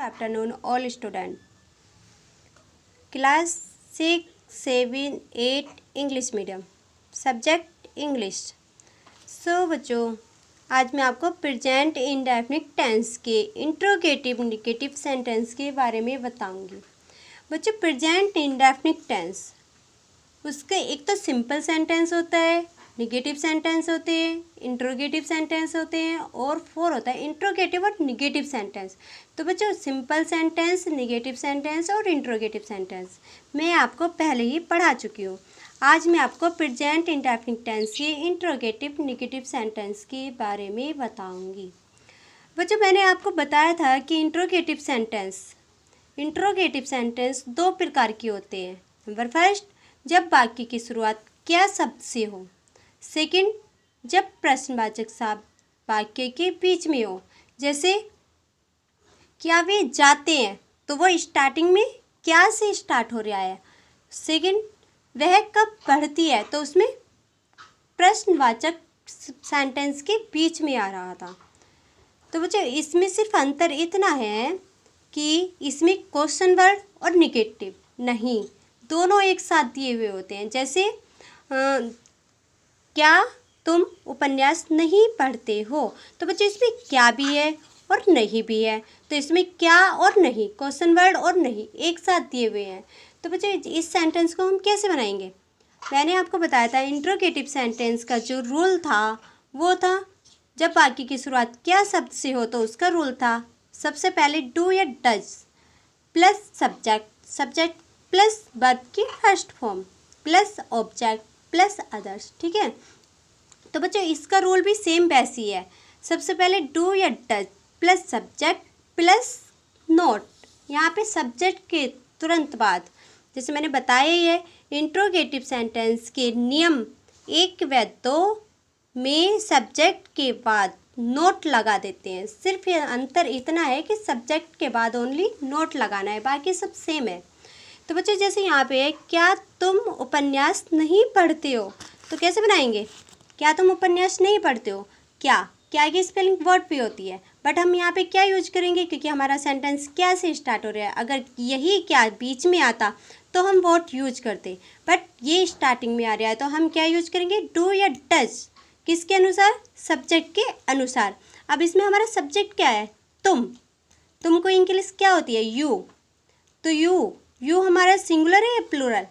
afternoon all student. Class 6, 7, 8 English medium. Subject English. बच्चों आज मैं आपको प्रेजेंट इंडेफिनिट टेंस के इंट्रोगेटिव निगेटिव सेंटेंस के बारे में बताऊंगी। बच्चों प्रेजेंट इंडेफिनिट टेंस उसके एक तो सिंपल सेंटेंस होता है, निगेटिव सेंटेंस होते हैं, इंट्रोगेटिव सेंटेंस होते हैं और 4 होता है इंट्रोगेटिव और निगेटिव सेंटेंस। तो बच्चों सिंपल सेंटेंस, निगेटिव सेंटेंस और इंट्रोगेटिव सेंटेंस मैं आपको पहले ही पढ़ा चुकी हूँ। आज मैं आपको प्रेजेंट इंडेफिनिट टेंस के इंट्रोगेटिव निगेटिव सेंटेंस के बारे में बताऊँगी। बच्चों मैंने आपको बताया था कि इंट्रोगेटिव सेंटेंस 2 प्रकार के होते हैं। नंबर फर्स्ट, जब वाक्य की शुरुआत क्या शब्द से हो। सेकंड, जब प्रश्नवाचक शब्द वाक्य के बीच में हो। जैसे क्या वे जाते हैं तो वो स्टार्टिंग में क्या से स्टार्ट हो रहा है। सेकंड, वह कब पढ़ती है तो उसमें प्रश्नवाचक सेंटेंस के बीच में आ रहा था। तो बच्चों इसमें सिर्फ अंतर इतना है कि इसमें क्वेश्चन वर्ड और निगेटिव नहीं, दोनों एक साथ दिए हुए होते हैं। जैसे क्या तुम उपन्यास नहीं पढ़ते हो, तो बच्चों इसमें क्या भी है और नहीं भी है। तो इसमें क्या और नहीं, क्वेश्चन वर्ड और नहीं एक साथ दिए हुए हैं। तो बच्चों इस सेंटेंस को हम कैसे बनाएंगे। मैंने आपको बताया था इंट्रोगेटिव सेंटेंस का जो रूल था वो था जब वाक्य की शुरुआत क्या शब्द से हो तो उसका रूल था सबसे पहले डू या does plus subject plus verb की first form plus object plus others. ठीक है, तो बच्चों इसका रूल भी सेम वैसी है। सबसे पहले डू या does plus subject plus note. यहाँ पे सब्जेक्ट के तुरंत बाद, जैसे मैंने बताया ही है इंट्रोगेटिव सेंटेंस के नियम 1 व 2 में सब्जेक्ट के बाद नोट लगा देते हैं। सिर्फ ये अंतर इतना है कि सब्जेक्ट के बाद ओनली नोट लगाना है, बाकी सब सेम है। तो बच्चों जैसे यहाँ पे है क्या तुम उपन्यास नहीं पढ़ते हो, तो कैसे बनाएंगे। क्या तुम उपन्यास नहीं पढ़ते हो, क्या की स्पेलिंग वर्ड पे होती है, बट हम यहाँ पे क्या यूज करेंगे क्योंकि हमारा सेंटेंस क्या से स्टार्ट हो रहा है। अगर यही क्या बीच में आता तो हम वॉट यूज करते, बट ये स्टार्टिंग में आ रहा है तो हम क्या यूज करेंगे डू या डज। किसके अनुसार, सब्जेक्ट के अनुसार। अब इसमें हमारा सब्जेक्ट क्या है, तुमको इंग्लिश क्या होती है, यू। तो यू हमारा सिंगुलर है या प्लूरल,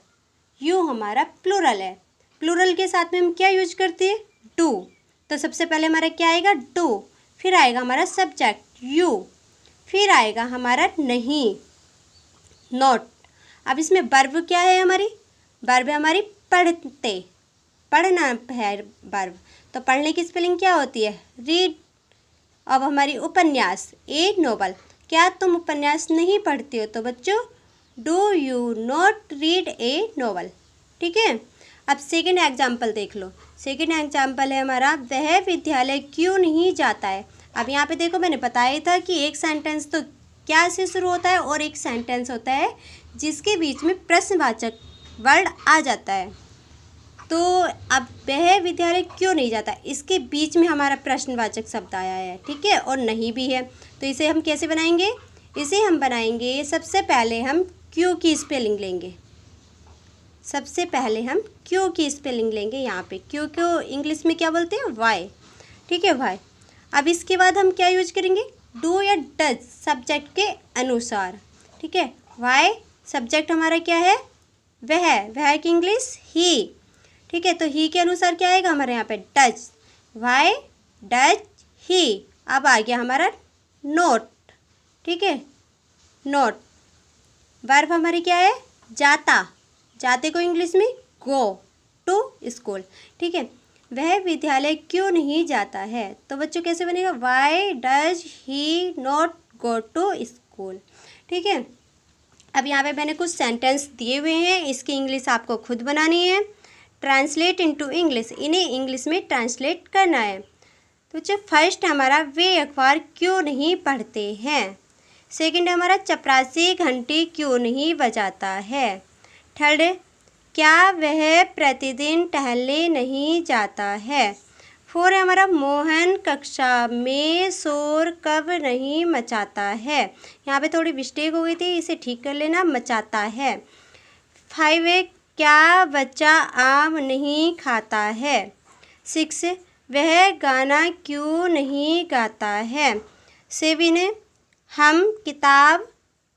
यू हमारा प्लूरल है। प्लूरल के साथ में हम क्या यूज करते हैं, डू। तो सबसे पहले हमारा क्या आएगा, डू, फिर आएगा हमारा सब्जेक्ट यू, फिर आएगा हमारा नहीं, नॉट। अब इसमें वर्ब क्या है, वर्ब है हमारी पढ़ते, पढ़ना है वर्ब। तो पढ़ने की स्पेलिंग क्या होती है, रीड। अब हमारी उपन्यास ए नोवेल, क्या तुम उपन्यास नहीं पढ़ते हो, तो बच्चों do you not read A novel. ठीक है, अब सेकेंड एग्जाम्पल देख लो। सेकेंड एग्जाम्पल है हमारा वह विद्यालय क्यों नहीं जाता है। अब यहाँ पे देखो मैंने बताया था कि एक सेंटेंस तो क्या से शुरू होता है और एक सेंटेंस होता है जिसके बीच में प्रश्नवाचक वर्ड आ जाता है। तो अब वह विद्यालय क्यों नहीं जाता, इसके बीच में हमारा प्रश्नवाचक शब्द आया है। ठीक है, और नहीं भी है। तो इसे हम कैसे बनाएंगे, इसे हम बनाएंगे सबसे पहले हम क्यों की स्पेलिंग लेंगे। सबसे पहले हम क्यों की स्पेलिंग लेंगे। यहाँ पे क्यों इंग्लिश में क्या बोलते हैं, वाई। ठीक है, वाई। अब इसके बाद हम क्या यूज करेंगे, डू या डज सब्जेक्ट के अनुसार। ठीक है, वाई सब्जेक्ट हमारा क्या है, वह की इंग्लिश ही। ठीक है, तो ही के अनुसार क्या आएगा हमारे यहाँ पे डज, वाई डज ही। अब आ गया हमारा नोट। ठीक है, नोट। वर्ब हमारी क्या है, जाते को इंग्लिश में गो टू स्कूल। ठीक है, वह विद्यालय क्यों नहीं जाता है, तो बच्चों कैसे बनेगा, why does he not go to school. ठीक है, अब यहाँ पे मैंने कुछ सेंटेंस दिए हुए हैं, इसकी इंग्लिश आपको खुद बनानी है। ट्रांसलेट इनटू इंग्लिश, इन्हें इंग्लिश में ट्रांसलेट करना है। तो बच्चों फर्स्ट हमारा वे अखबार क्यों नहीं पढ़ते हैं। सेकंड हमारा चपरासी घंटी क्यों नहीं बजाता है। थर्ड, क्या वह प्रतिदिन टहलने नहीं जाता है। 4 है हमारा मोहन कक्षा में शोर कब नहीं मचाता है। यहाँ पे थोड़ी मिस्टेक हो गई थी, इसे ठीक कर लेना, मचाता है। 5 है क्या बच्चा आम नहीं खाता है। 6 वह गाना क्यों नहीं गाता है। 7 है हम किताब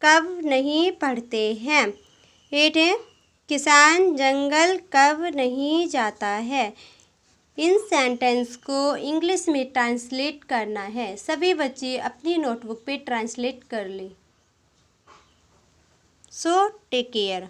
कब नहीं पढ़ते हैं। 8 है किसान जंगल कब नहीं जाता है। इन सेंटेंस को इंग्लिश में ट्रांसलेट करना है। सभी बच्चे अपनी नोटबुक पे ट्रांसलेट कर लें। So take care.